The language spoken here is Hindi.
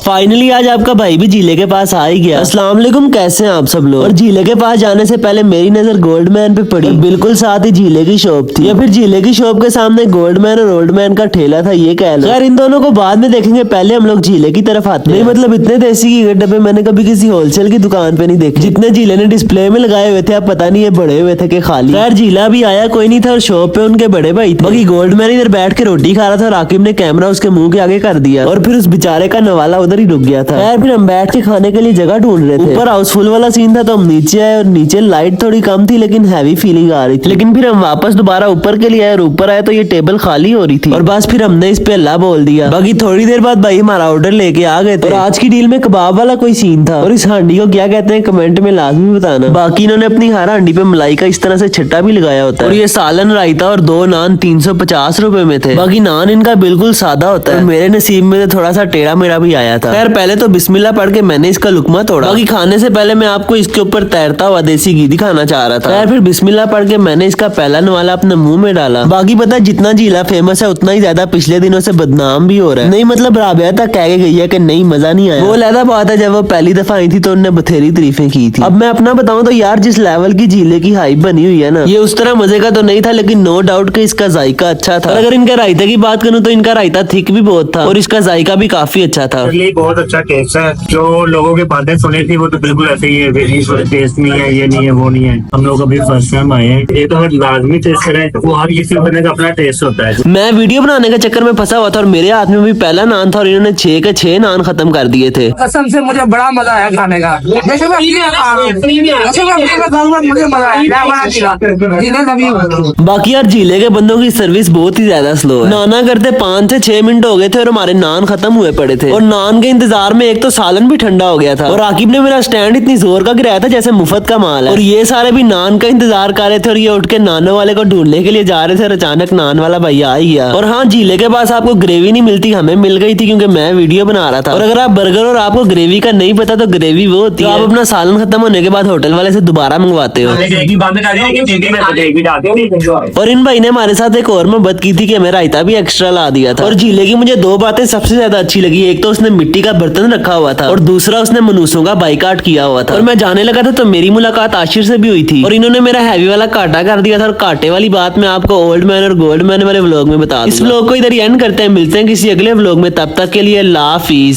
फाइनली आज आपका भाई भी झीले के पास आ ही गया। अस्सलाम वालेकुम, कैसे हैं आप सब लोग। और झीले के पास जाने से पहले मेरी नजर गोल्ड मैन पे पड़ी। बिल्कुल साथ ही झीले की शॉप थी, या फिर झीले की शॉप के सामने गोल्ड मैन और ओल्ड मैन का ठेला था, ये कह लो। खैर इन दोनों को बाद में देखेंगे, पहले हम लोग झीले की तरफ आते हैं। मतलब इतने देसी की डब्बे मैंने कभी किसी होलसेल की दुकान पे नहीं देखे। जितने झीले ने डिस्प्ले में लगाए हुए थे, अब पता नहीं ये बड़े हुए थे कि खाली। खैर झीला भी आया कोई नहीं था, और शॉप पे उनके बड़े भाई थे। बाकी गोल्ड मैन इधर बैठ के रोटी खा रहा था, राकिब ने कैमरा उसके मुंह के आगे कर दिया और फिर उस बेचारे का नवाला उधर ही रुक गया था। खैर फिर हम बैठ के खाने के लिए जगह ढूंढ रहे थे। ऊपर हाउसफुल वाला सीन था तो हम नीचे आए, और नीचे लाइट थोड़ी कम थी लेकिन हैवी फीलिंग आ रही थी। लेकिन फिर हम वापस दोबारा ऊपर के लिए आए, और ऊपर आए तो ये टेबल खाली हो रही थी, और बस फिर हमने इस पे अल्लाह बोल दिया। बाकी थोड़ी देर बाद भाई हमारा ऑर्डर लेके आ गए थे, और आज की डील में कबाब वाला कोई सीन था। और इस हांडी को क्या कहते हैं कमेंट में लाजमी बताना। बाकी इन्होंने अपनी हर हांडी पे मलाई का इस तरह से छट्टा भी लगाया होता है। और ये सालन, रायता और 2 नान 350 रुपए में थे। बाकी नान इनका बिल्कुल सादा होता है, मेरे नसीब में तो थोड़ा सा टेढ़ा मेढ़ा भी आया था। खैर पहले तो बिस्मिल्लाह पढ़ के मैंने इसका लुकमा तोड़ा। बाकी खाने से पहले मैं आपको इसके ऊपर तैरता हुआ देसी घी दिखाना चाह रहा था। खैर फिर बिस्मिल्लाह पढ़ के मैंने इसका पहला नवाला अपने मुंह में डाला। बाकी पता जितना झीला फेमस है उतना ही ज्यादा पिछले दिनों से बदनाम भी हो रहा है। नहीं मतलब राबिया तक कह के गई है कि नहीं मजा नहीं आया। वो लहदा बात है, जब वो पहली दफा आई थी तो उन्होंने बथेरी तारीफें की थी। अब मैं अपना बताऊं तो यार जिस लेवल की झीले की हाइप बनी हुई है ना, ये उस तरह मजे का तो नहीं था, लेकिन नो डाउट कि इसका जायका अच्छा था। और अगर इनके रायते की बात करूं तो इनका रायता थिक भी बहुत था, और इसका जायका भी काफी अच्छा था। बहुत अच्छा टेस्ट है। जो लोगों की बातें सुनी थी वो तो बिल्कुल ऐसे ही है, टेस्ट नहीं है, ये नहीं है, वो नहीं है। हम लोग अभी फर्स्ट टाइम आए हैं, ये तो लाजमी टेस्ट करें। वो हर किसी बंदे का अपना टेस्ट होता है। मैं वीडियो बनाने के चक्कर में फंसा हुआ था, और मेरे हाथ में भी पहला नान था, और इन्होंने 6 के 6 नान खत्म कर दिए थे। कसम से मुझे बड़ा मजा आया खाने का। मुझे मजा आया। बाकी यार झीले के बंदों की सर्विस बहुत ही ज्यादा स्लो है। नाना करते 5 से 6 मिनट हो गए थे और हमारे नान खत्म हुए पड़े थे, और नान के इंतजार में एक तो सालन भी ठंडा हो गया था, और आकिब ने मेरा स्टैंड इतनी जोर का गिराया था जैसे मुफ्त का माल है। और ये सारे भी नान का इंतजार कर रहे थे, और ये उठ के नानों वाले को ढूंढने के लिए जा रहे थे, और अचानक नान वाला भैया आ ही गया। और हाँ, झीले के पास आपको ग्रेवी नहीं मिलती, हमें मिल गई थी क्योंकि मैं वीडियो बना रहा था। और अगर आप बर्गर और आपको ग्रेवी का नहीं पता तो ग्रेवी वो होती है, आप अपना सालन खत्म होने के बाद होटल वाले से दोबारा मंगवाते हो। और इन भाई ने हमारे साथ एक और मोहब्बत की थी कि हमें रायता भी एक्स्ट्रा ला दिया था। और झीले की मुझे 2 बातें सबसे ज्यादा अच्छी लगी। एक तो उसने मिट्टी का बर्तन रखा हुआ था, और दूसरा उसने मनुष्यों का बाइकाट किया हुआ था। और मैं जाने लगा था तो मेरी मुलाकात आशिर से भी हुई थी, और इन्होंने मेरा हैवी वाला काटा कर दिया था। और कांटे वाली बात मैं आपको ओल्ड मैन और गोल्ड मैन वाले व्लॉग में बता दूंगा। इस व्लॉग को इधर एंड करते हैं, मिलते हैं किसी अगले व्लॉग में, तब तक के लिए अल्लाह हाफिज।